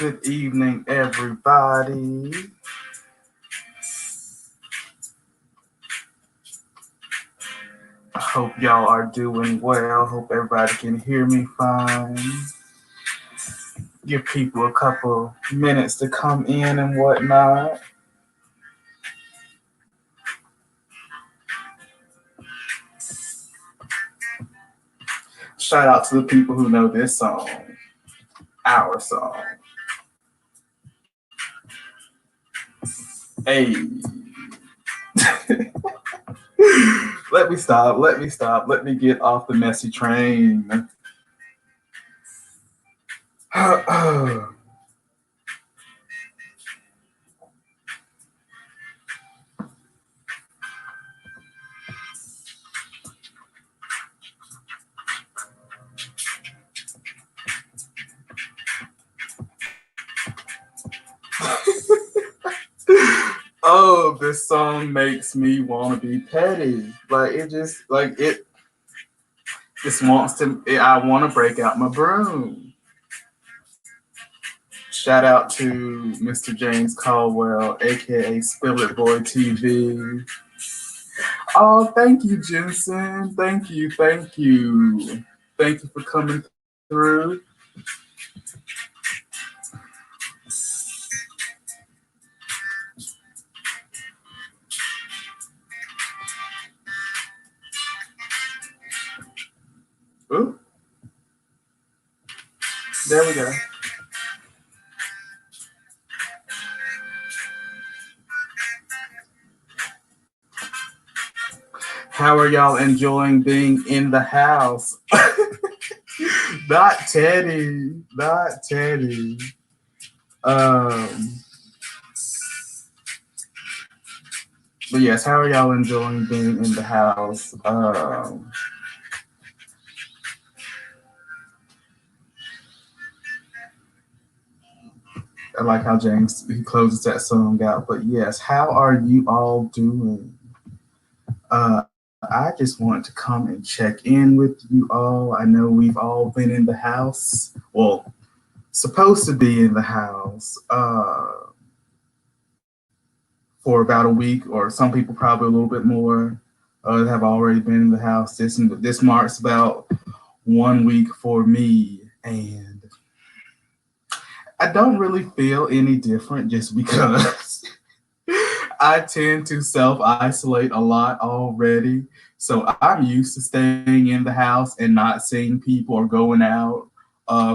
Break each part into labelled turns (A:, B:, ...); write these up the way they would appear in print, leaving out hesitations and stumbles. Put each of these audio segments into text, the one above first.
A: Good evening, everybody. I hope y'all are doing well. Hope everybody can hear me fine. Give people a couple minutes to come in and whatnot. Shout out to the people who know this song, our song. Hey. Let me get off the messy train. Oh, this song makes me want to be petty. Like it just like it just wants to. I want to break out my broom. Shout out to Mr. James Caldwell, aka Spill It Boy TV. Oh, thank you, Jensen. Thank you for coming through. Ooh, there we go. How are y'all enjoying being in the house? Not Teddy. Not Teddy. Um, but yes, how are y'all enjoying being in the house? I like how James he closes that song out. But yes, how are you all doing? I just wanted to come and check in with you all. I know we've all been in the house. Well, supposed to be in the house for about a week, or some people probably a little bit more. Have already been in the house. This marks about 1 week for me, and I don't really feel any different just because I tend to self isolate a lot already. So I'm used to staying in the house and not seeing people or going out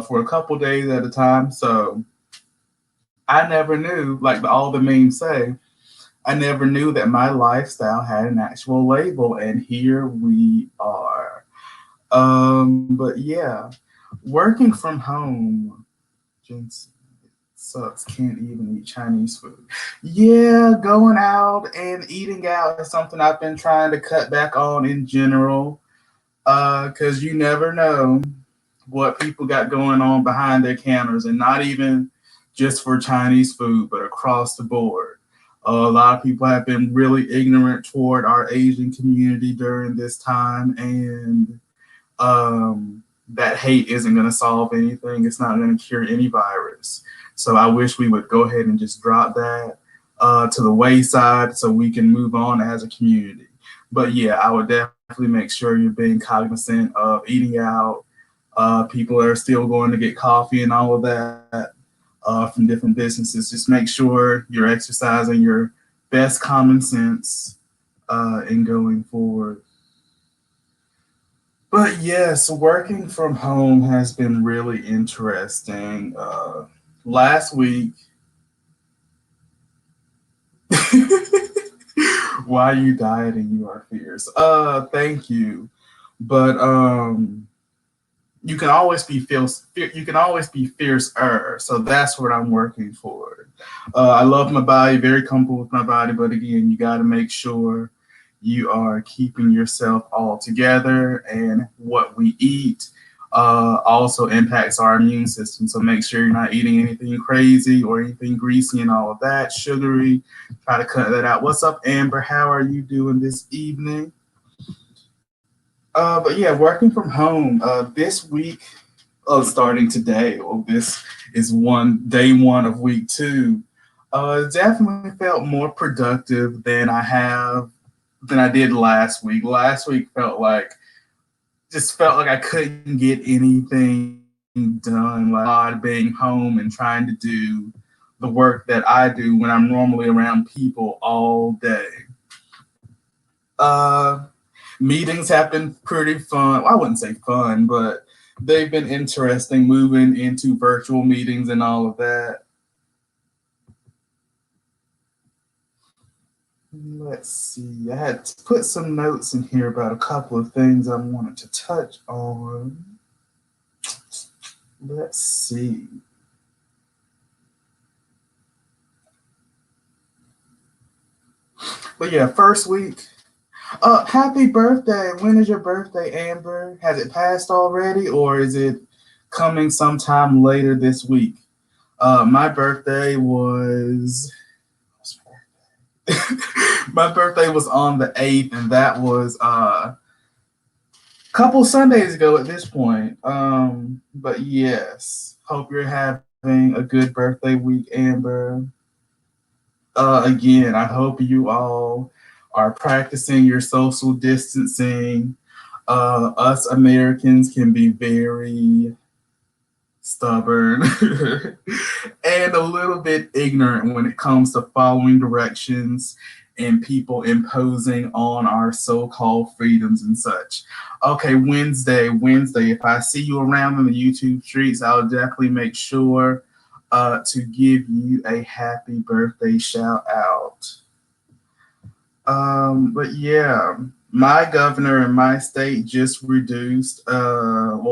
A: for a couple days at a time. So I never knew, like all the memes say, I never knew that my lifestyle had an actual label, and here we are. But yeah, working from home, Jensen, sucks. Can't even eat Chinese food. Yeah, going out and eating out is something I've been trying to cut back on in general. Because you never know what people got going on behind their counters, and not even just for Chinese food, but across the board. A lot of people have been really ignorant toward our Asian community during this time, and that hate isn't going to solve anything. It's not going to cure any virus. So I wish we would go ahead and just drop that to the wayside so we can move on as a community. But yeah, I would definitely make sure you're being cognizant of eating out. People are still going to get coffee and all of that from different businesses. Just make sure you're exercising your best common sense in going forward. But yes, working from home has been really interesting. Last week, why are you dieting? You are fierce. Thank you, but you can always be fierce. You can always be fiercer. So that's what I'm working for. I love my body, very comfortable with my body, but again, you got to make sure you are keeping yourself all together, and what we eat also impacts our immune system. So make sure you're not eating anything crazy or anything greasy and all of that, sugary. Try to cut that out. What's up, Amber? How are you doing this evening? But yeah, working from home this week. starting today. Well, this is day one of week two. Definitely felt more productive than I did last week. Last week felt like I couldn't get anything done. Like odd being home and trying to do the work that I do when I'm normally around people all day. Uh, Meetings have been pretty fun. Well, I wouldn't say fun, but they've been interesting moving into virtual meetings and all of that. Let's see. I had to put some notes in here about a couple of things I wanted to touch on. Let's see. But yeah, first week. Happy birthday. When is your birthday, Amber? Has it passed already or is it coming sometime later this week? My birthday was my birthday was on the 8th, and that was a couple Sundays ago at this point. But yes, hope you're having a good birthday week, Amber. Again, I hope you all are practicing your social distancing. Us Americans can be very stubborn and a little bit ignorant when it comes to following directions and people imposing on our so-called freedoms and such. Okay, Wednesday. If I see you around in the YouTube streets, I'll definitely make sure to give you a happy birthday shout out. But yeah, my governor in my state just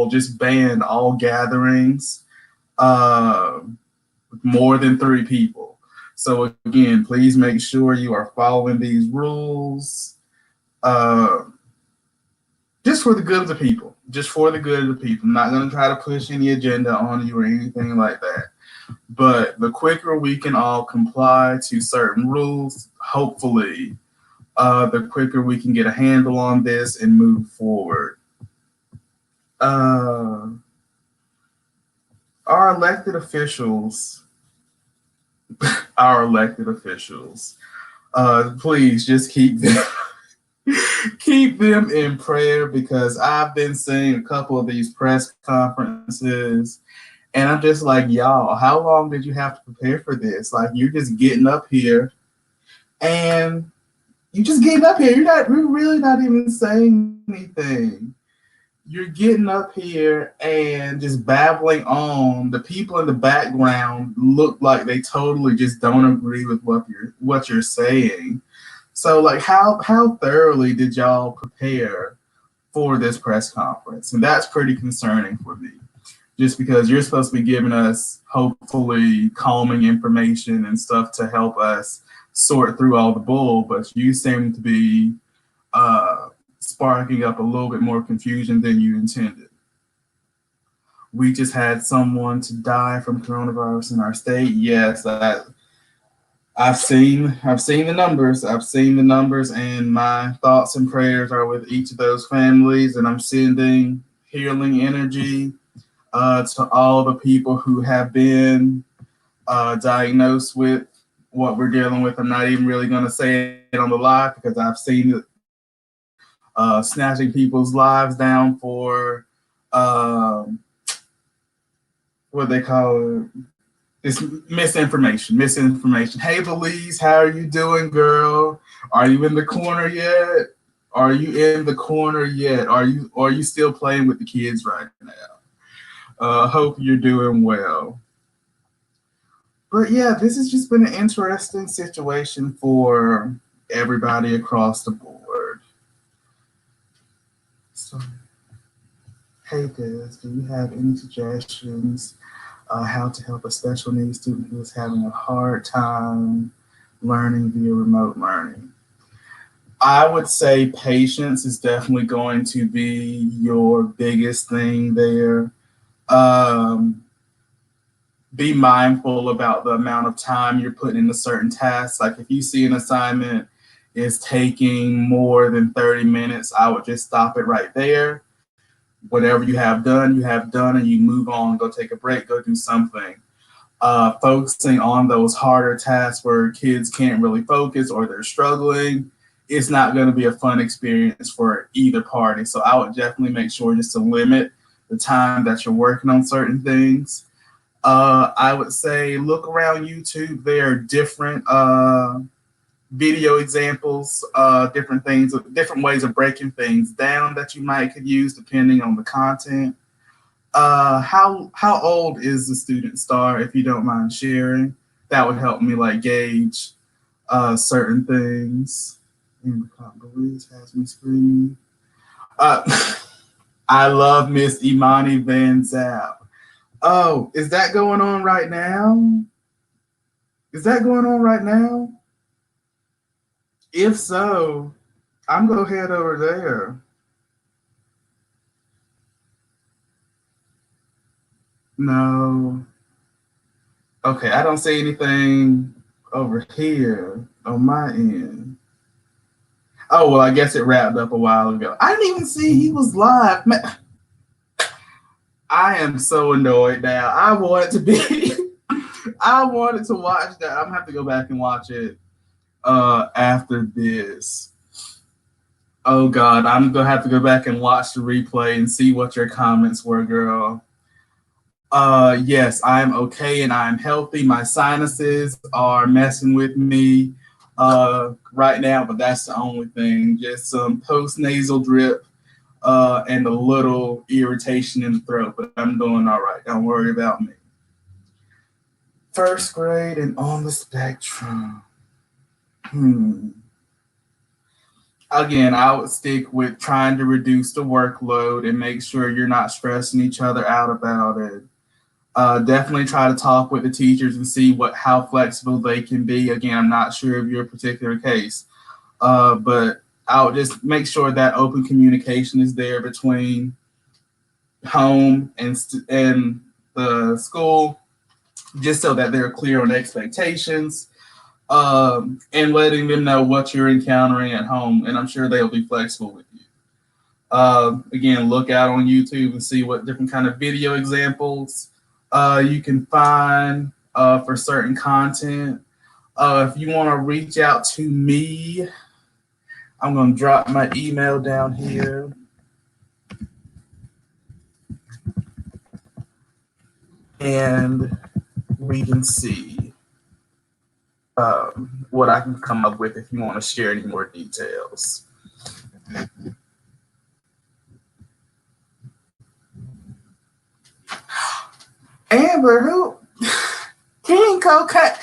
A: just banned all gatherings uh, with more than three people. So again, please make sure you are following these rules, uh, just for the good of the people. Just for the good of the people. I'm not going to try to push any agenda on you or anything like that. But the quicker we can all comply to certain rules, hopefully, the quicker we can get a handle on this and move forward. Uh, our elected officials, our elected officials, please just keep them keep them in prayer because I've been seeing a couple of these press conferences and I'm just like, y'all, how long did you have to prepare for this? Like you're just getting up here and you just getting up here. You're really not even saying anything. You're getting up here and just babbling on. The people in the background look like they totally just don't agree with what you're saying. So like how thoroughly did y'all prepare for this press conference? And that's pretty concerning for me. Just because you're supposed to be giving us hopefully calming information and stuff to help us sort through all the bull, but you seem to be sparking up a little bit more confusion than you intended. We just had someone to die from coronavirus in our state. Yes, I've seen the numbers. I've seen the numbers, and my thoughts and prayers are with each of those families. And I'm sending healing energy to all the people who have been diagnosed with what we're dealing with. I'm not even really going to say it on the live because I've seen it snatching people's lives down for um, what they call it. It's misinformation. Misinformation. Hey, Belize, how are you doing, girl? Are you in the corner yet? Are you in the corner yet? Are you still playing with the kids right now? Hope you're doing well. But yeah, this has just been an interesting situation for everybody across the board. So, hey, Des, do you have any suggestions how to help a special needs student who is having a hard time learning via remote learning? I would say patience is definitely going to be your biggest thing there. Um, be mindful about the amount of time you're putting into certain tasks. Like if you see an assignment is taking more than 30 minutes, I would just stop it right there whatever you have done, and you move on, go take a break, go do something. Focusing on those harder tasks where kids can't really focus or they're struggling, it's not going to be a fun experience for either party. So I would definitely make sure just to limit the time that you're working on certain things. I would say look around YouTube. There are different video examples, different things, different ways of breaking things down that you might could use depending on the content. How old is the student star, if you don't mind sharing? That would help me like gauge certain things. Amber Clock Balloons has me screaming. Uh, I love Miss Imani Van Zap. Oh, is that going on right now? Is that going on right now? If so, I'm gonna head over there. No. Okay, I don't see anything over here on my end. Oh well, I guess it wrapped up a while ago. I didn't even see he was live. Man, I am so annoyed now. I want to be. I wanted to watch that. I'm gonna have to go back and watch it after this. Oh God, I'm gonna have to go back and watch the replay and see what your comments were, girl. Yes, I'm okay and I'm healthy. My sinuses are messing with me right now, but that's the only thing. Just some post nasal drip and a little irritation in the throat, but I'm doing all right. Don't worry about me. First grade and on the spectrum. Hmm. Again, I would stick with trying to reduce the workload and make sure you're not stressing each other out about it. Definitely try to talk with the teachers and see what how flexible they can be. Again, I'm not sure of your particular case, but I'll just make sure that open communication is there between home and the school, just so that they're clear on expectations, and letting them know what you're encountering at home. And I'm sure they'll be flexible with you. Again, look out on YouTube and see what different kind of video examples you can find for certain content. If you want to reach out to me, I'm going to drop my email down here. And we can see what I can come up with if you want to share any more details. Amber, who? King Cocaine.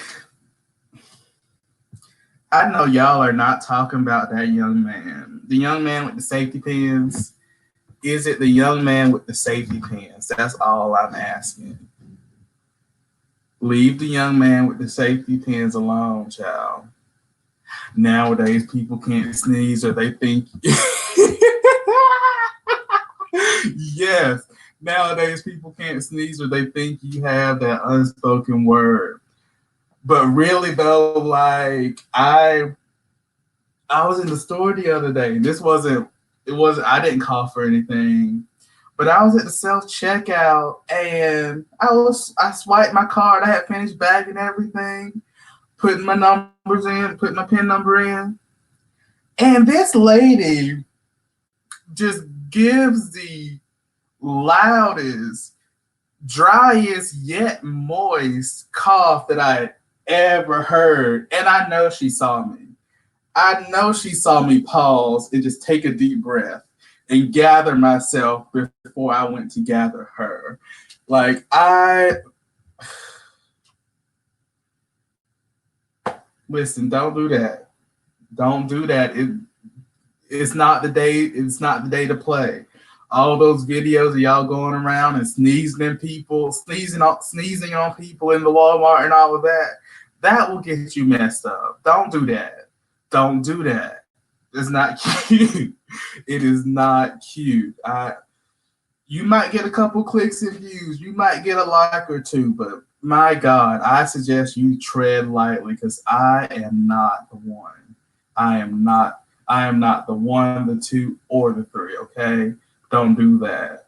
A: I know y'all are not talking about that young man. The young man with the safety pins. Is it the young man with the safety pins? That's all I'm asking. Leave the young man with the safety pins alone, child. Nowadays, people can't sneeze or they think. Yes, nowadays people can't sneeze or they think you have that unspoken word. But really though, like I was in the store the other day. I didn't cough or anything. But I was at the self checkout and I swiped my card. I had finished bagging everything, putting my numbers in, putting my PIN number in. And this lady just gives the loudest, driest yet moist cough that I ever heard. And I know she saw me. I know she saw me pause and just take a deep breath and gather myself before I went to gather her. Like listen, don't do that. Don't do that. It's not the day. It's not the day to play. All those videos of y'all going around and sneezing in people, sneezing on people in the Walmart and all of that. That will get you messed up. Don't do that. Don't do that. It's not cute. It is not cute. You might get a couple clicks and views. You might get a like or two, but my God, I suggest you tread lightly because I am not the one. I am not the one, the two, or the three, okay? Don't do that.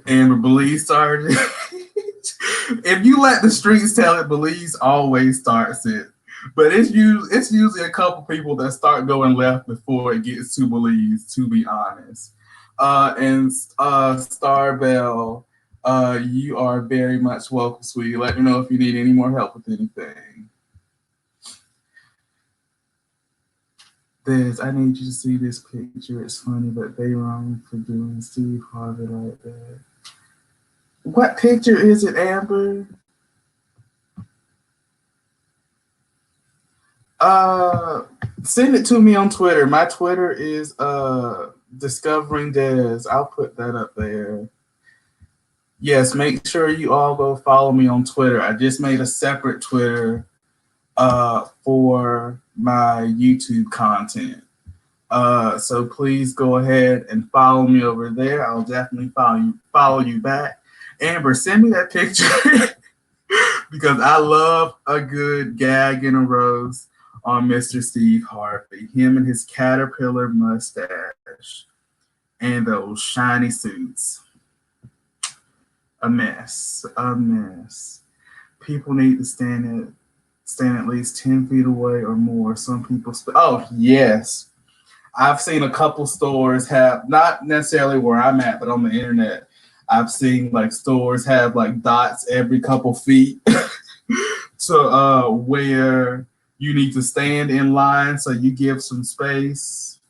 A: And Belize started. If you let the streets tell it, Belize always starts it. But it's usually a couple people that start going left before it gets to Belize, to be honest. And Starbell, you are very much welcome, sweetie. Let me know if you need any more help with anything. I need you to see this picture. It's funny, but they wrong for doing Steve Harvey like that. What picture is it, Amber? Uh, Send it to me on Twitter. My Twitter is discovering Des. I'll put that up there. Yes, make sure you all go follow me on Twitter. I just made a separate Twitter for my YouTube content. So please go ahead and follow me over there. I'll definitely follow you back. Amber, send me that picture because I love a good gag and a roast on Mr. Steve Harvey. Him and his caterpillar mustache and those shiny suits. A mess. A mess. People need to stand at least 10 feet away or more. Some people oh yes. I've seen a couple stores have, not necessarily where I'm at, but on the internet, I've seen like stores have like dots every couple feet to where you need to stand in line so you give some space.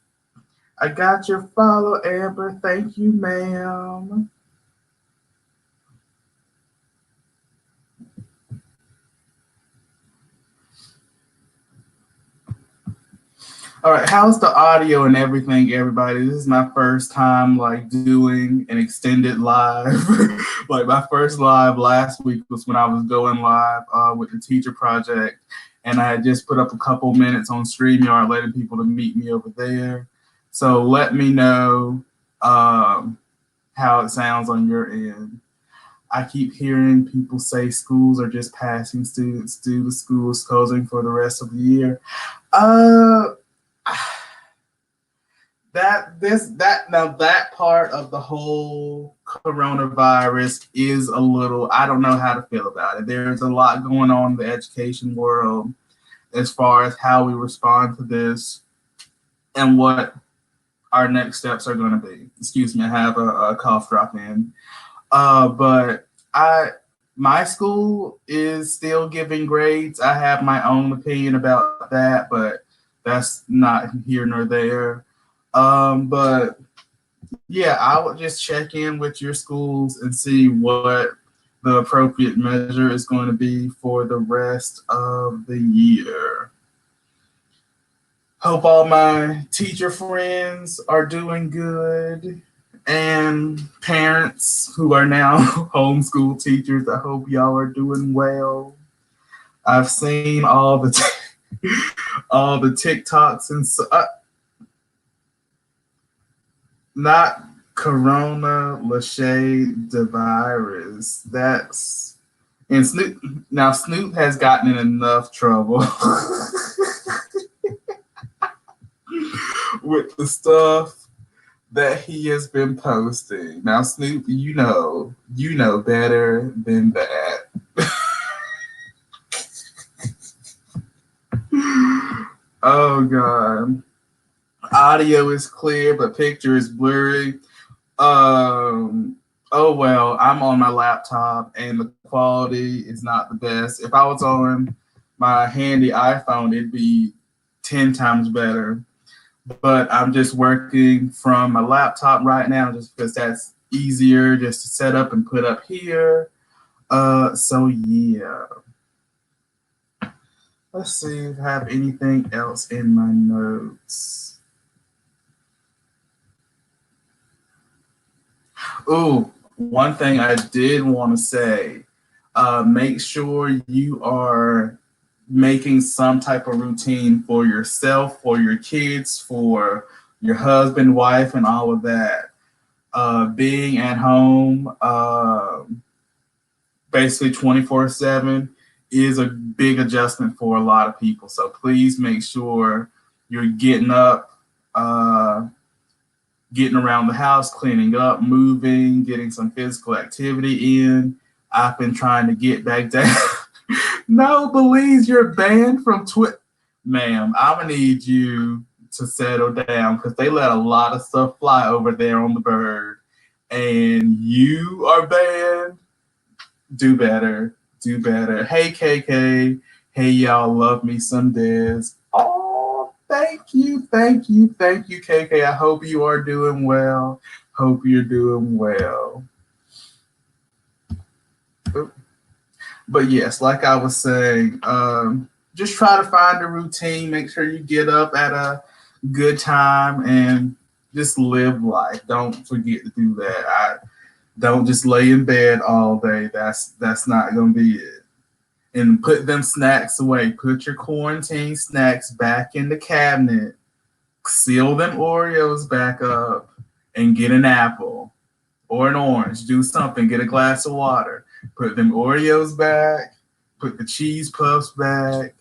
A: I got your follow, Amber. Thank you, ma'am. All right, how's the audio and everything, everybody? This is my first time like doing an extended live. Like my first live last week was when I was going live with the teacher project, and I had just put up a couple minutes on StreamYard, letting people to meet me over there. So let me know how it sounds on your end. I keep hearing people say schools are just passing students due to schools closing for the rest of the year. Uh, that part of the whole coronavirus is a little, I don't know how to feel about it. There's a lot going on in the education world as far as how we respond to this and what our next steps are going to be. Excuse me, I have a cough drop in. But my school is still giving grades. I have my own opinion about that, but that's not here nor there. But yeah, I would just check in with your schools and see what the appropriate measure is going to be for the rest of the year. Hope all my teacher friends are doing good, and parents who are now homeschool teachers, I hope y'all are doing well. I've seen all the all the TikToks and so, not Corona Lachey the virus. That's and Snoop. Now Snoop has gotten in enough trouble with the stuff that he has been posting. Now Snoop, you know better than that. Oh god. Audio is clear, but picture is blurry. Oh well, I'm on my laptop and the quality is not the best. If I was on my handy iPhone, it'd be 10 times better. But I'm just working from my laptop right now just because that's easier just to set up and put up here. So yeah. Let's see if I have anything else in my notes. Ooh, one thing I did want to say, make sure you are making some type of routine for yourself, for your kids, for your husband, wife, and all of that. Being at home, basically 24/7 is a big adjustment for a lot of people. So please make sure you're getting up, getting around the house, cleaning up, moving, getting some physical activity in. I've been trying to get back down. No, Belize, you're banned from Twitter. Ma'am, I'm gonna need you to settle down because they let a lot of stuff fly over there on the bird, and you are banned. Do better. Do better. Hey, KK. Hey, y'all. Love me some Diz. Oh, thank you. Thank you. Thank you, KK. I hope you are doing well. Hope you're doing well. But yes, like I was saying, just try to find a routine. Make sure you get up at a good time and just live life. Don't forget to do that. I don't just lay in bed all day. That's not gonna be it. And put them snacks away. Put your quarantine snacks back in the cabinet. Seal them Oreos back up and get an apple or an orange. Do something. Get a glass of water. Put them Oreos back. Put the cheese puffs back.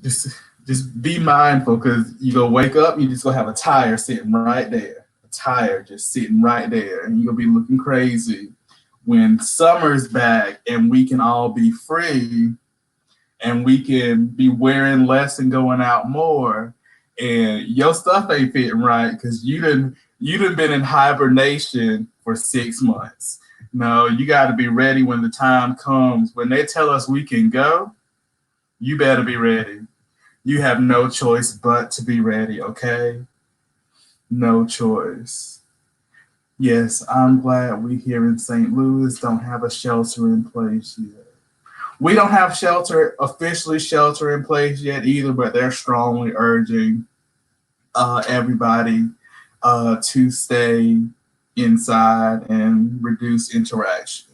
A: Just just be mindful because you gonna wake up, you just gonna have a tire sitting right there. A tire just sitting right there, and you're gonna be looking crazy when summer's back and we can all be free and we can be wearing less and going out more. And your stuff ain't fitting right because you done been in hibernation for 6 months. No, you got to be ready when the time comes. When they tell us we can go, you better be ready. You have no choice but to be ready, okay? No choice. Yes, I'm glad we here in St. Louis don't have a shelter in place yet. We don't have officially shelter in place yet either, but they're strongly urging everybody to stay inside and reduce interaction.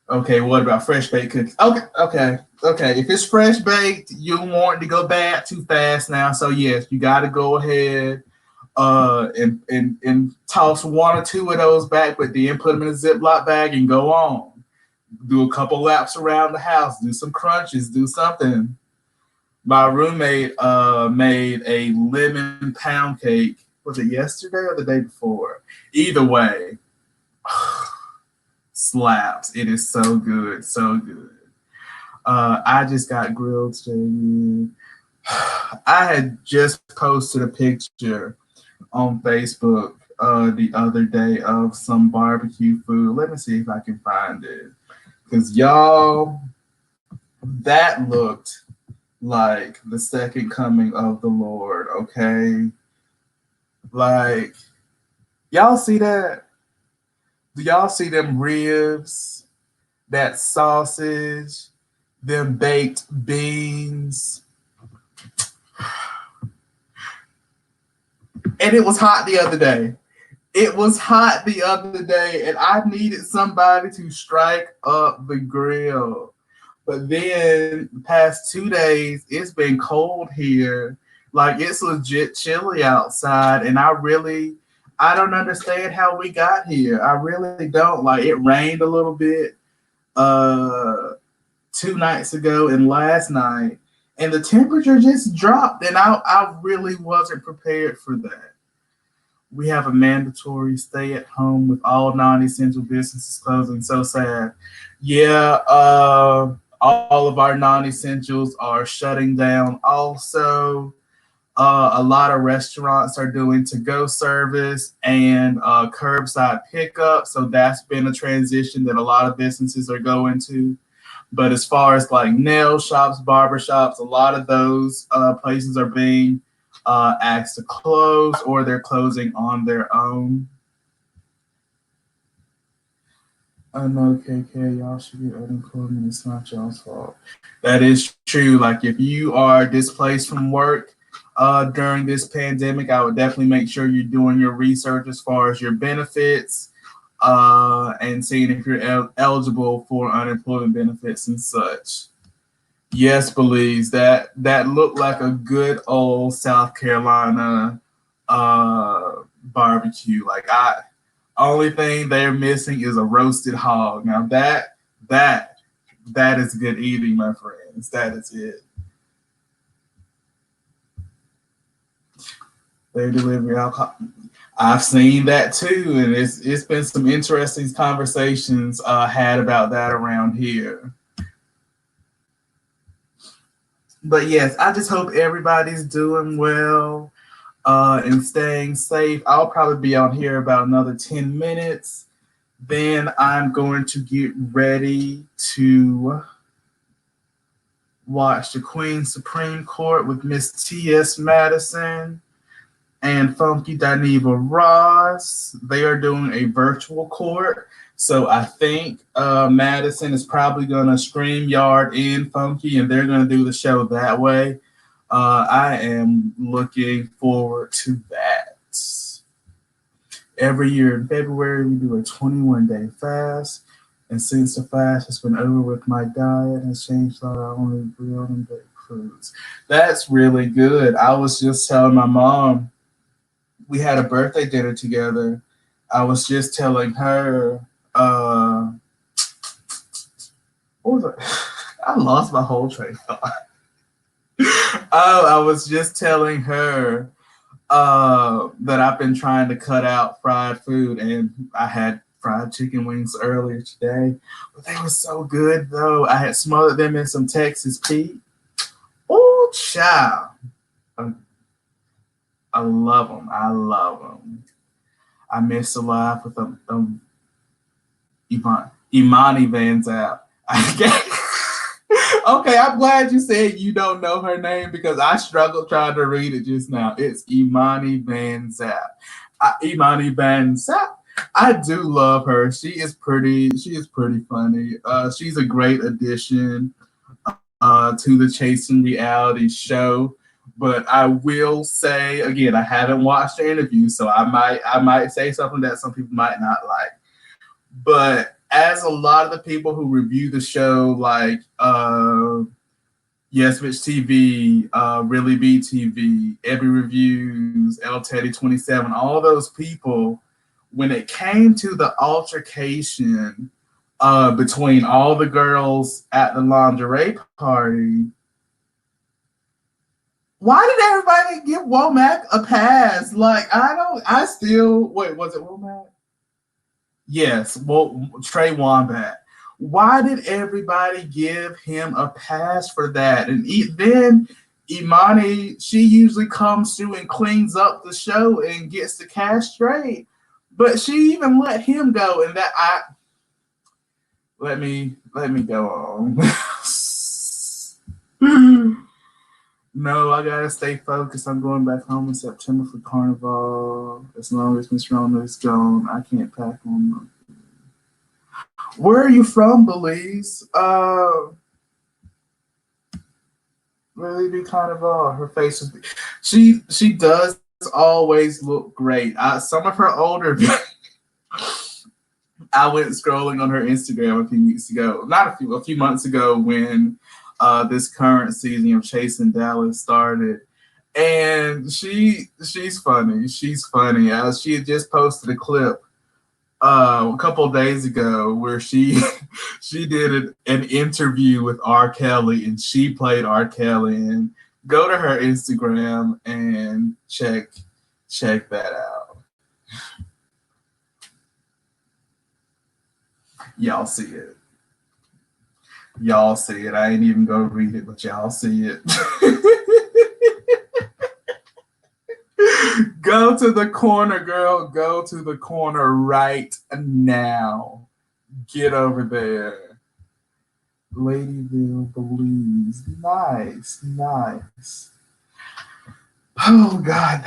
A: Okay, what about fresh baked cookies? Okay. If it's fresh baked, you want to go bad too fast now. So yes, you got to go ahead and toss one or two of those back, but then put them in a Ziploc bag and go on. Do a couple laps around the house. Do some crunches. Do something. My roommate made a lemon pound cake. Was it yesterday or the day before? Either way, slaps. It is so good, so good. I just got grilled today. I had just posted a picture on Facebook the other day of some barbecue food. Let me see if I can find it. Because y'all, that looked like the second coming of the Lord, okay? Like, y'all see that? Do y'all see them ribs, that sausage, them baked beans? And it was hot the other day. It was hot the other day, and I needed somebody to strike up the grill. But then the past 2 days, it's been cold here. Like it's legit chilly outside, and I don't understand how we got here. I really don't. Like it rained a little bit 2 nights ago and last night, and the temperature just dropped, and I really wasn't prepared for that. We have a mandatory stay at home with all non-essential businesses closing. So sad. Yeah, all of our non-essentials are shutting down. Also, a lot of restaurants are doing to-go service and curbside pickup. So that's been a transition that a lot of businesses are going to. But as far as like nail shops, barber shops, a lot of those places are being asked to close or they're closing on their own. I know, KK, y'all should get unemployment. It's not y'all's fault. That is true. Like if you are displaced from work during this pandemic, I would definitely make sure you're doing your research as far as your benefits and seeing if you're eligible for unemployment benefits and such. Yes, Belize, that looked like a good old South Carolina barbecue. Like only thing they're missing is a roasted hog. Now that is good eating, my friends. That is it. They deliver alcohol. I've seen that too, and it's been some interesting conversations had about that around here. But yes, I just hope everybody's doing well and staying safe. I'll probably be on here about another 10 minutes. Then I'm going to get ready to watch the Queen Supreme Court with Miss T.S. Madison and Funky Dineva Ross. They are doing a virtual court. So I think Madison is probably going to stream yard in Funky and they're going to do the show that way. I am looking forward to that. Every year in February, we do a 21-day fast. And since the fast has been over with, my diet has changed, so I only grilled and baked foods. That's really good. I was just telling my mom, we had a birthday dinner together. I was just telling her, what was it? I lost my whole train of thought. Oh, I was just telling her that I've been trying to cut out fried food, and I had fried chicken wings earlier today, but they were so good though. I had smothered them in some Texas Pete. Oh, child. I love them. I love them. I miss a laugh with Imani Van Zap. Okay, I'm glad you said you don't know her name because I struggled trying to read it just now. It's Imani Van Zap. Imani Van Zap. I do love her. She is pretty. She is pretty funny. She's a great addition to the Chasing Reality show. But I will say again, I haven't watched the interview, so I might say something that some people might not like. But as a lot of the people who review the show, like Yes Bitch TV, Really Be TV, Every Reviews, El Teddy 27, all those people, when it came to the altercation between all the girls at the lingerie party, why did everybody give Womack a pass? Like, I still, wait, was it Womack? Yes, well, Trey Wombat. Why did everybody give him a pass for that? And then Imani, she usually comes through and cleans up the show and gets the cash straight. But she even let him go, and that let me go on. No, I gotta stay focused. I'm going back home in September for Carnival. As long as Miss Rona is gone, I can't pack on them. Where are you from, Belize? Really be Carnival. Her face is. She does always look great. Some of her older. I went scrolling on her Instagram a few weeks ago, not a few months ago when this current season of Chasing Dallas started, and she's funny. She's funny. She had just posted a clip a couple of days ago where she she did an interview with R. Kelly, and she played R. Kelly. And go to her Instagram and check that out. Y'all see it. Y'all see it. I ain't even gonna read it, but y'all see it. Go to the corner, girl. Go to the corner right now. Get over there. Ladyville, Belize. Nice, nice. Oh, God.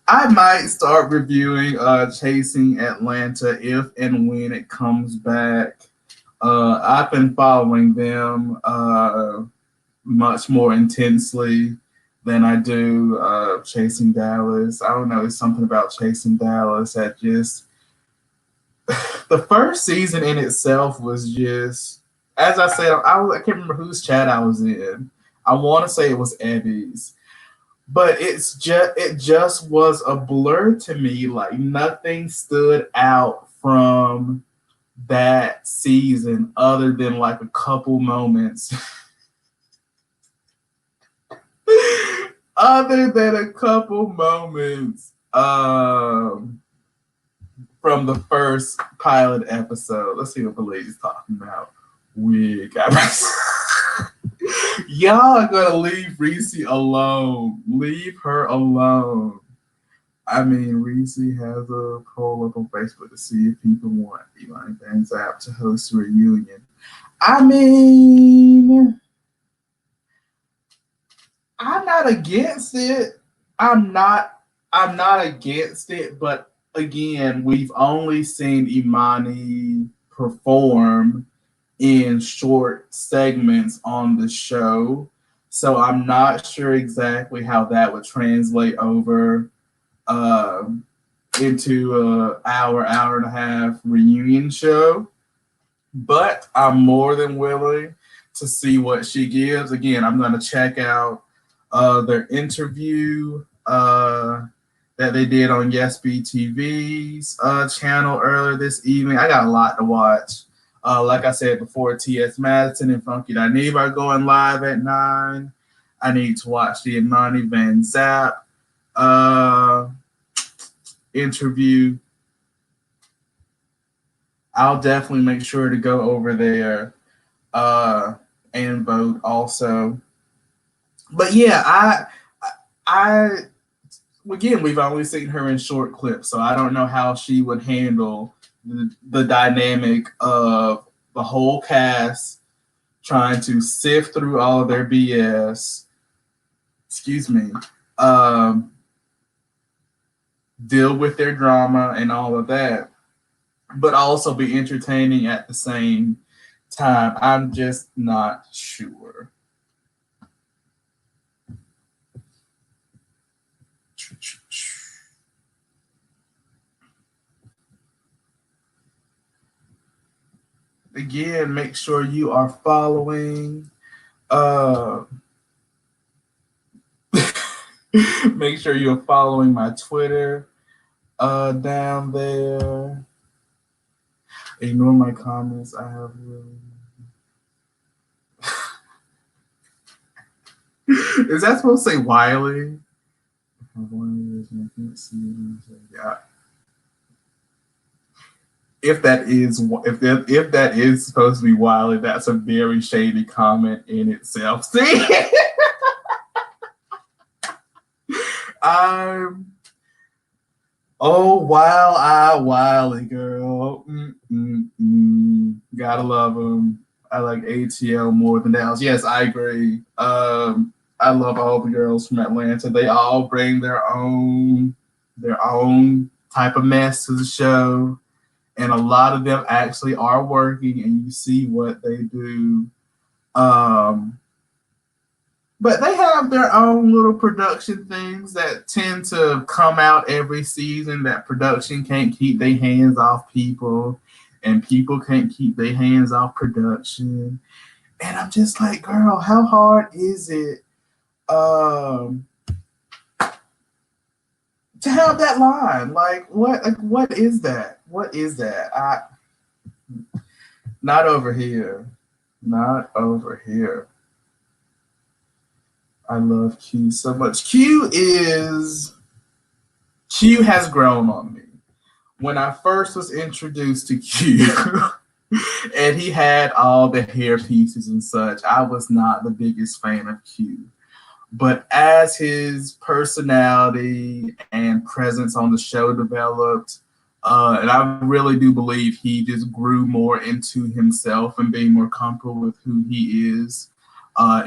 A: I might start reviewing Chasing Atlanta if and when it comes back. I've been following them much more intensely than I do Chasing Dallas. I don't know, it's something about Chasing Dallas that just the first season in itself was just, as I said, I can't remember whose chat I was in. I want to say it was Evie's, but it just was a blur to me. Like nothing stood out from that season other than like a couple moments other than a couple moments from the first pilot episode. Let's see what the lady's talking about. Wig. Y'all are gonna leave Reese alone. Leave her alone. I mean, Reese has a poll up on Facebook to see if people want Imani Van Zap to host a reunion. I mean, I'm not against it. I'm not. I'm not against it, but again, we've only seen Imani perform in short segments on the show, so I'm not sure exactly how that would translate over uh, into a hour and a half reunion show. But I'm more than willing to see what she gives. Again, I'm going to check out their interview that they did on Yes BTV's channel earlier this evening. I got a lot to watch. Like I said before, T.S. Madison and Funky Dineva are going live at 9. I need to watch the Imani Van Zap interview. I'll definitely make sure to go over there and vote also. But yeah, I again, we've only seen her in short clips, so I don't know how she would handle the dynamic of the whole cast trying to sift through all of their BS. Excuse me. Deal with their drama and all of that, but also be entertaining at the same time. I'm just not sure. Again, make sure you are following. Make sure you're following my Twitter down there. Ignore my comments. I have really. Is that supposed to say Wiley? Yeah. If that is supposed to be Wiley, that's a very shady comment in itself. See, Wiley girl. Gotta love him. I like ATL more than Dallas. Yes, I agree. I love all the girls from Atlanta. They all bring their own type of mess to the show, and a lot of them actually are working, and you see what they do. But they have their own little production things that tend to come out every season that production can't keep their hands off people, and people can't keep their hands off production. And I'm just like, girl, how hard is it to have that line? Like, what is that? What is that? Not over here. Not over here. I love Q so much. Q has grown on me. When I first was introduced to Q and he had all the hair pieces and such, I was not the biggest fan of Q. But as his personality and presence on the show developed, and I really do believe he just grew more into himself and being more comfortable with who he is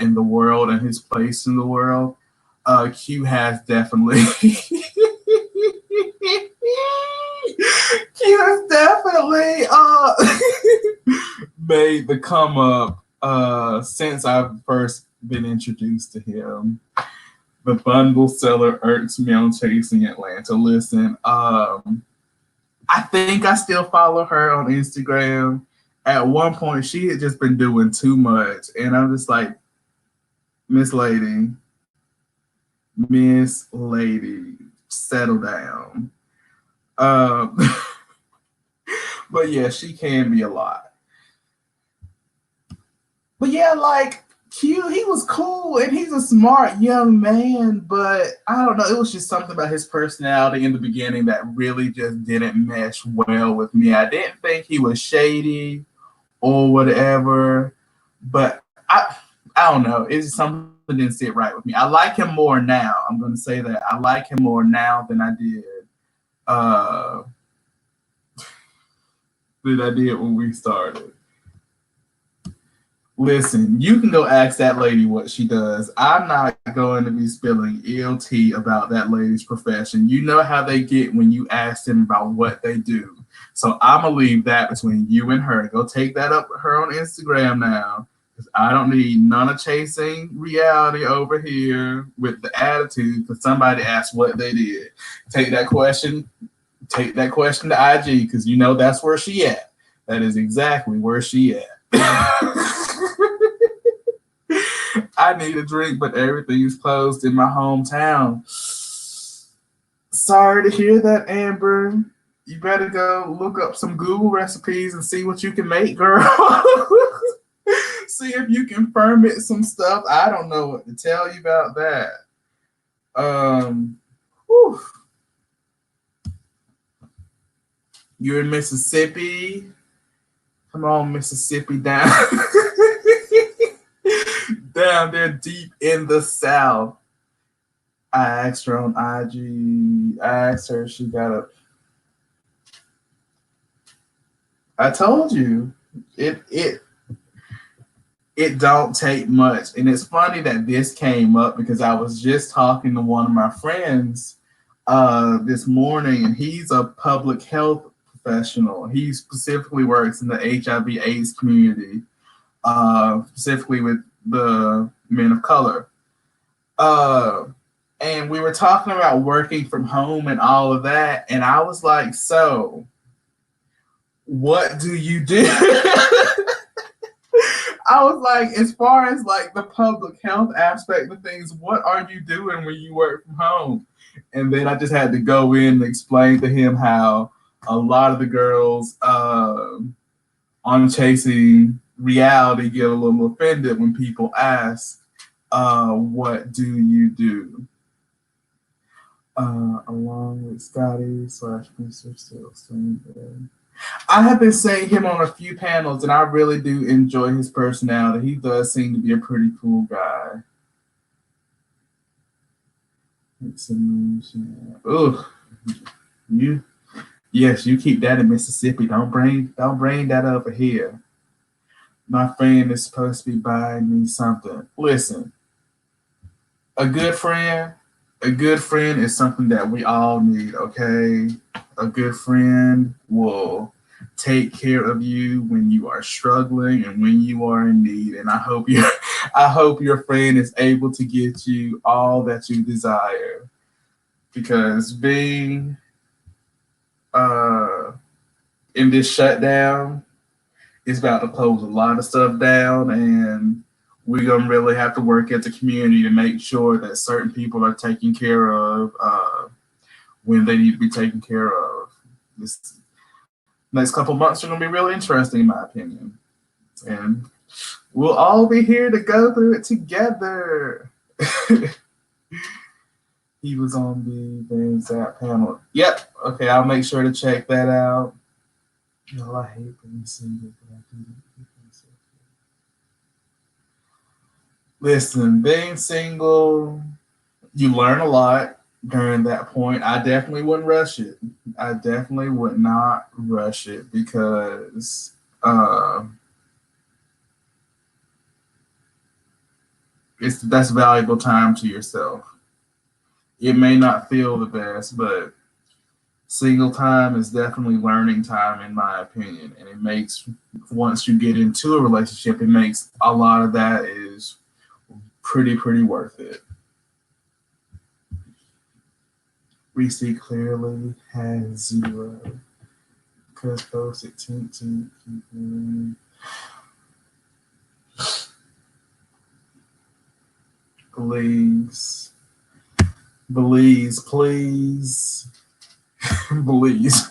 A: in the world and his place in the world, Q has definitely Q has definitely made the come up since I've first been introduced to him. The bundle seller irks me on Chasing Atlanta. Listen, I think I still follow her on Instagram. At one point, she had just been doing too much, and I'm just like, Miss Lady, settle down. But yeah, she can be a lot. But yeah, like cute. He was cool, and he's a smart young man. But I don't know. It was just something about his personality in the beginning that really just didn't mesh well with me. I didn't think he was shady or whatever, but I don't know. It's just something didn't sit right with me. I like him more now. I'm going to say that I like him more now uh than I did when we started. Listen, you can go ask that lady what she does. I'm not going to be spilling ill tea about that lady's profession. You know how they get when you ask them about what they do. So I'm gonna leave that between you and her. Go take that up with her on Instagram now. Because I don't need none of chasing reality over here with the attitude because somebody asked what they did. Take that question, take that question to IG because you know that's where she at. That is exactly where she at. I need a drink, but everything is closed in my hometown. Sorry to hear that, Amber. You better go look up some Google recipes and see what you can make, girl. See if you can ferment some stuff. I don't know what to tell you about that. Whew. You're in Mississippi. Come on, Mississippi down. Down there deep in the South. I asked her on IG. I asked her, she got a. I told you, it don't take much, and it's funny that this came up because I was just talking to one of my friends this morning, and he's a public health professional. He specifically works in the HIV/AIDS community, specifically with the men of color. Uh, and we were talking about working from home and all of that, and I was like, "So, what do you do?" I was like, as far as like the public health aspect of things, what are you doing when you work from home? And then I just had to go in and explain to him how a lot of the girls on Chasing Reality get a little offended when people ask, what do you do? Along with Scotty slash Mr. Still Stone. I have been seeing him on a few panels, and I really do enjoy his personality. He does seem to be a pretty cool guy. It's a Ugh. You yes, you keep that in Mississippi. Don't bring that over here. My friend is supposed to be buying me something. Listen, a good friend, a good friend is something that we all need, okay? A good friend will take care of you when you are struggling and when you are in need. And I hope your friend is able to get you all that you desire. Because being uh in this shutdown is about to close a lot of stuff down, and we're gonna really have to work as a community to make sure that certain people are taken care of when they need to be taken care of. This next couple months are gonna be really interesting, in my opinion, and we'll all be here to go through it together. He was on the Things That panel. Yep. Okay, I'll make sure to check that out. No, I hate being single, but I do. Listen, being single, you learn a lot during that point. I definitely wouldn't rush it. I definitely would not rush it because that's valuable time to yourself. It may not feel the best, but single time is definitely learning time, in my opinion. And it makes, once you get into a relationship, it makes a lot of that is pretty worth it. Receipt clearly has zero. Because posted tink. Please. Please. Belize.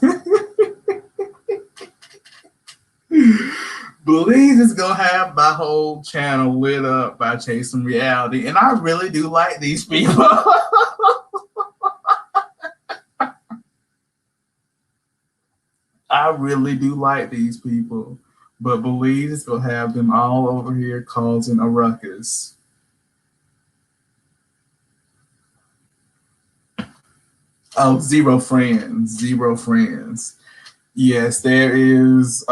A: Belize is gonna have my whole channel lit up by chasing reality, and I really do like these people. I really do like these people, but Belize is gonna have them all over here causing a ruckus. Oh, zero friends, zero friends. Yes, there is.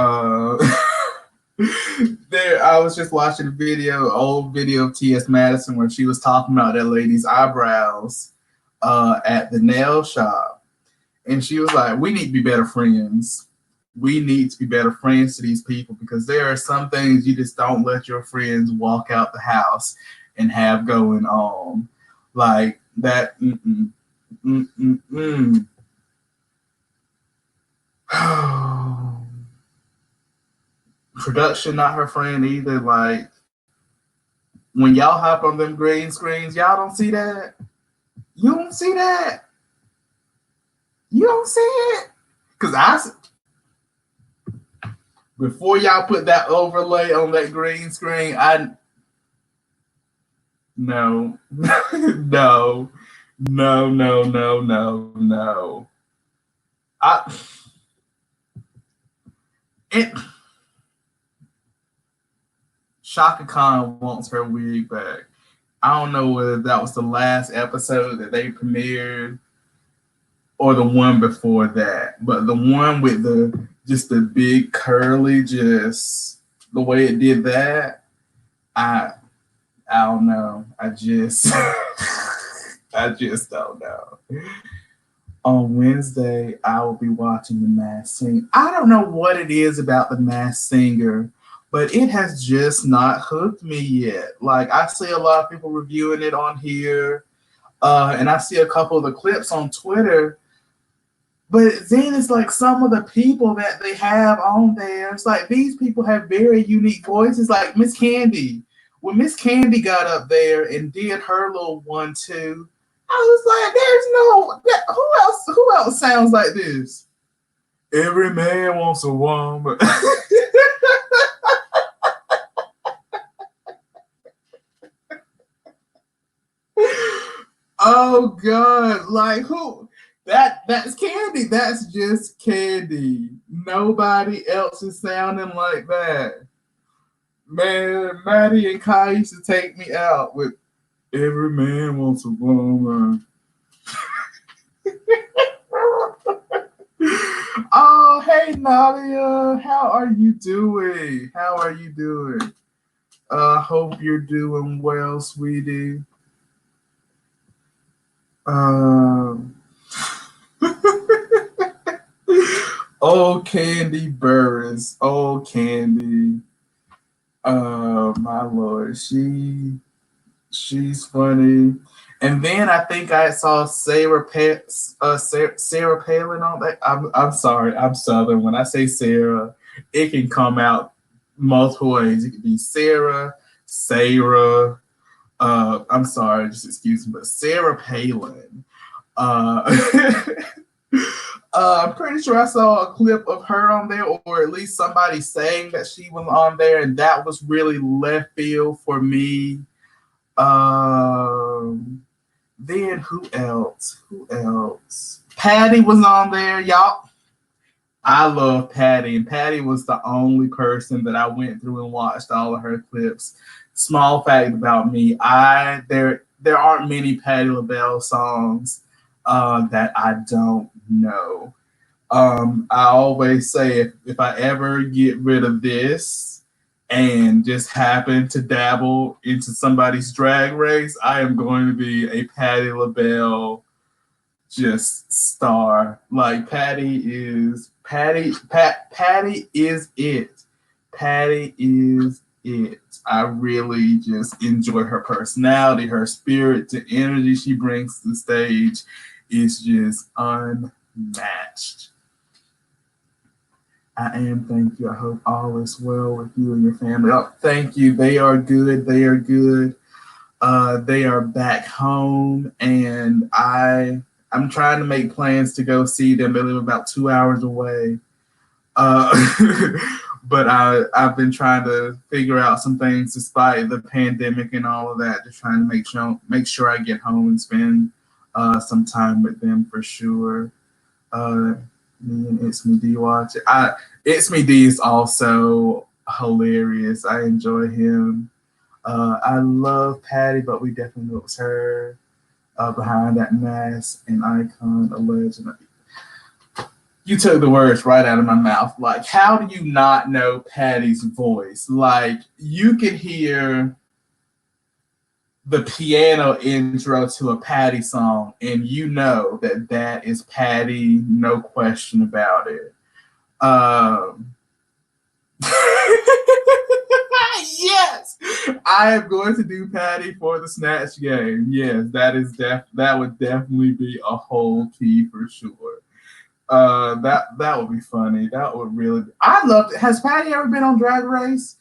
A: There, I was just watching a video, old video of T.S. Madison, where she was talking about that lady's eyebrows at the nail shop, and she was like, "We need to be better friends. We need to be better friends to these people because there are some things you just don't let your friends walk out the house and have going on, like that." Production not her friend either. Like when y'all hop on them green screens, y'all don't see that. You don't see that. You don't see it. Cause before y'all put that overlay on that green screen, no, no, no, no, no, no, no. I it Shaka Khan wants her wig back. I don't know whether that was the last episode that they premiered or the one before that, but the one with the big curly, just the way it did that, I I don't know. I just I just don't know. On Wednesday, I will be watching The Masked Singer. I don't know what it is about The Masked Singer, but it has just not hooked me yet. Like I see a lot of people reviewing it on here, and I see a couple of the clips on Twitter. But then it's like some of the people that they have on there, it's like these people have very unique voices, like Miss Candy. When Miss Candy got up there and did her little 1-2, I was like, who else sounds like this? Every man wants a woman. Oh God, like who? That's Candy. That's just Candy. Nobody else is sounding like that. Man, Maddie and Kai used to take me out with every man wants a woman. Oh, hey Nadia, how are you doing? How are you doing? Hope you're doing well, sweetie. Oh, Candy Burris. Oh, Candy. My lord, she's funny. And then I think I saw Sarah Palin on that. I'm sorry, I'm Southern. When I say Sarah, it can come out multiple ways. It could be Sarah. I'm sorry, just excuse me, but Sarah Palin. Uh, I'm pretty sure I saw a clip of her on there, or at least somebody saying that she was on there, and that was really left field for me. Then who else? Who else? Patty was on there, y'all. I love Patty, and Patty was the only person that I went through and watched all of her clips. Small fact about me: there aren't many Patty LaBelle songs that I don't know. I always say if I ever get rid of this and just happen to dabble into somebody's drag race, I am going to be a Patty LaBelle just star. Like Patty is Patty is it. Patty is it. I really just enjoy her personality, her spirit, the energy she brings to the stage is just unmatched. I am. Thank you. I hope all is well with you and your family. Oh, thank you. They are good. They are good. They are back home, and I'm trying to make plans to go see them. They live about 2 hours away. But I've been trying to figure out some things despite the pandemic and all of that, just trying to make sure I get home and spend some time with them for sure. Me and It's Me D watch it. It's Me D is also hilarious. I enjoy him. I love Patty, but we definitely know it was her behind that mask, an icon, a legend. You took the words right out of my mouth. Like, how do you not know Patty's voice? Like, you could hear the piano intro to a Patty song, and you know that that is Patty, no question about it. Um, yes, I am going to do Patty for the snatch game. Yes, that would definitely be a whole key for sure. That would be funny. That would really. I loved it. Has Patty ever been on Drag Race?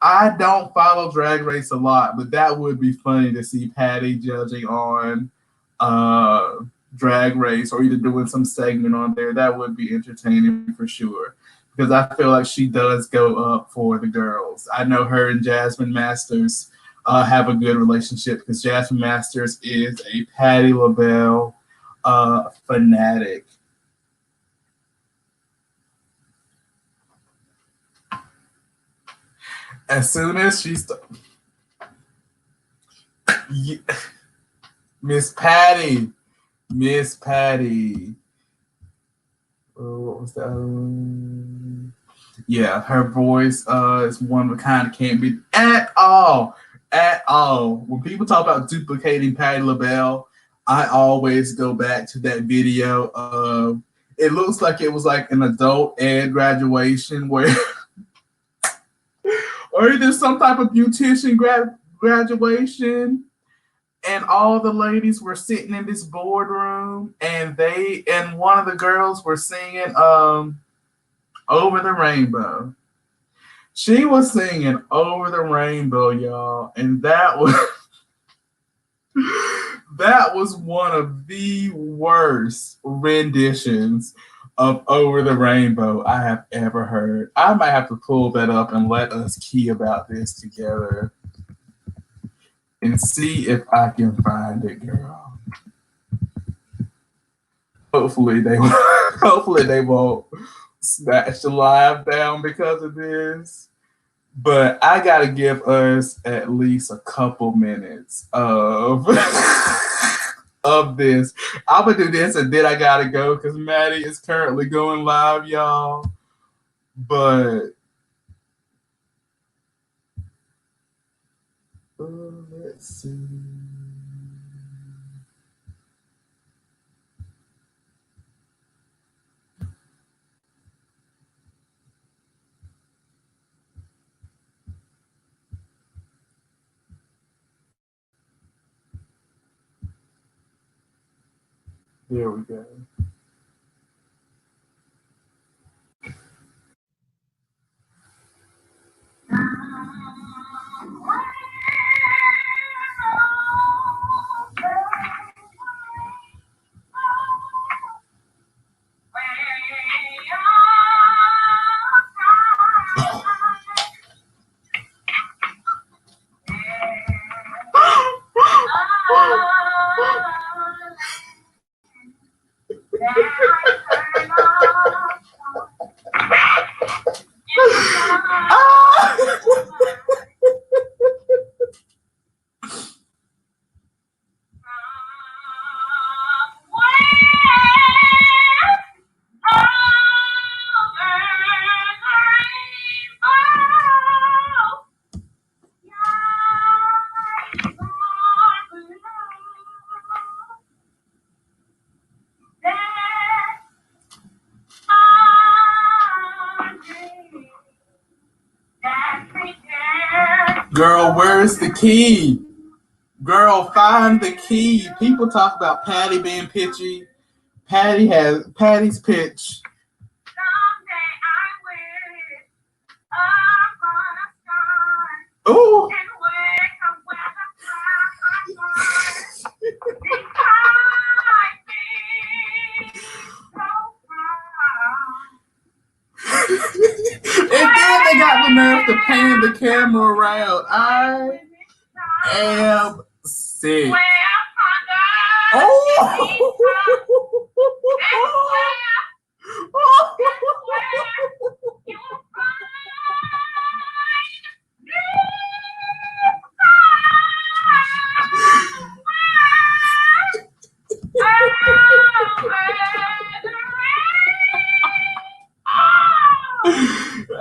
A: I don't follow Drag Race a lot, but that would be funny to see Patty judging on uh, Drag Race or either doing some segment on there. That would be entertaining for sure because I feel like she does go up for the girls. I know her and Jasmine Masters have a good relationship because Jasmine Masters is a Patty LaBelle fanatic. As soon as yeah, Miss Patty, Miss Patty. Oh, what was that? Yeah, her voice is one of a kind. Can't be at all, at all. When people talk about duplicating Patty LaBelle, I always go back to that video of. It looks like it was like an adult ed graduation where, or either some type of beautician graduation, and all the ladies were sitting in this boardroom, and one of the girls were singing Over the Rainbow. She was singing Over the Rainbow, y'all, and that was that was one of the worst renditions of Over the Rainbow I have ever heard. I might have to pull that up and let us key about this together and see if I can find it, girl. Hopefully they hopefully they won't snatch the live down because of this. But I gotta give us at least a couple minutes of of this. I'm gonna do this and then I gotta go because Maddie is currently going live, y'all. But let's see. There we go. Girl, where's the key? Girl, find the key. People talk about Patty being pitchy. Patty's pitch. Oh. And then they panning the camera around. I am sick. Oh!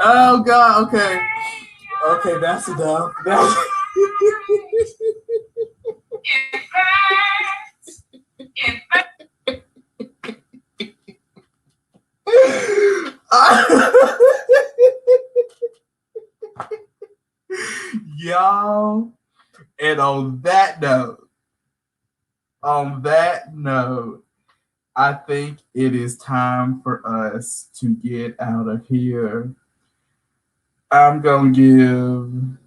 A: Oh God! Okay, okay, that's enough. That's y'all. And on that note, I think it is time for us to get out of here. I'm gonna give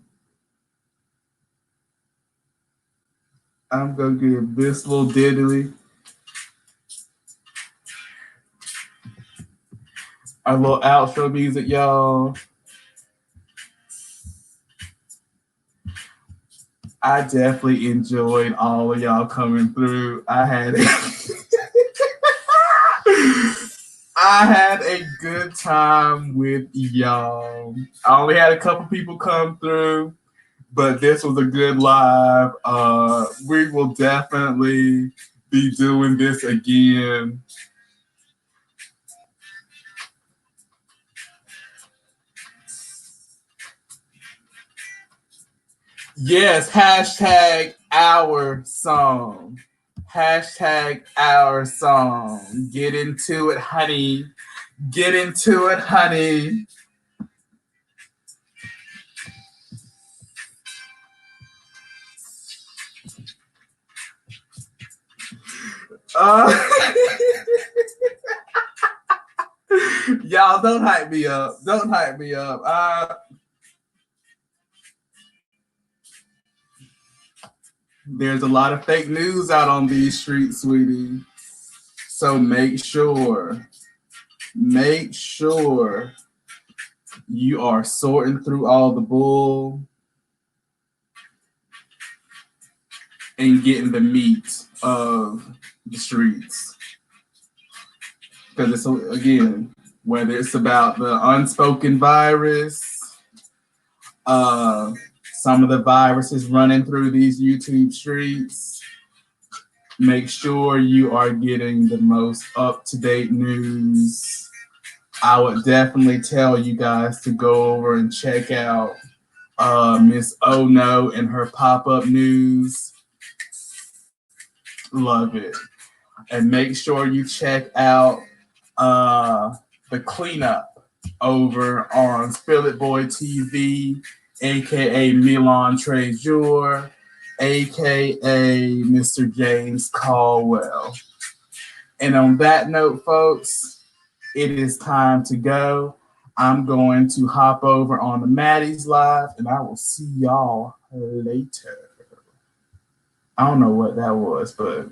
A: this little diddly our little outro music, y'all. I definitely enjoyed all of y'all coming through. I had a good time with y'all. I only had a couple people come through, but this was a good live. We will definitely be doing this again. Yes, hashtag our song. Hashtag our song. Get into it, honey. Get into it, honey. Y'all, don't hype me up. Don't hype me up. There's a lot of fake news out on these streets, sweetie. So make sure you are sorting through all the bull and getting the meat of the streets. Because it's, again, whether it's about the unspoken virus, some of the viruses running through these YouTube streets, make sure you are getting the most up-to-date news. I would definitely tell you guys to go over and check out Miss Oh No and her pop-up news. Love it. And make sure you check out the cleanup over on Spill It Boy TV, aka Milan Trejor, aka Mr. James Caldwell. And on that note, folks, it is time to go. I'm going to hop over on the Maddie's Live, and I will see y'all later. I don't know what that was, but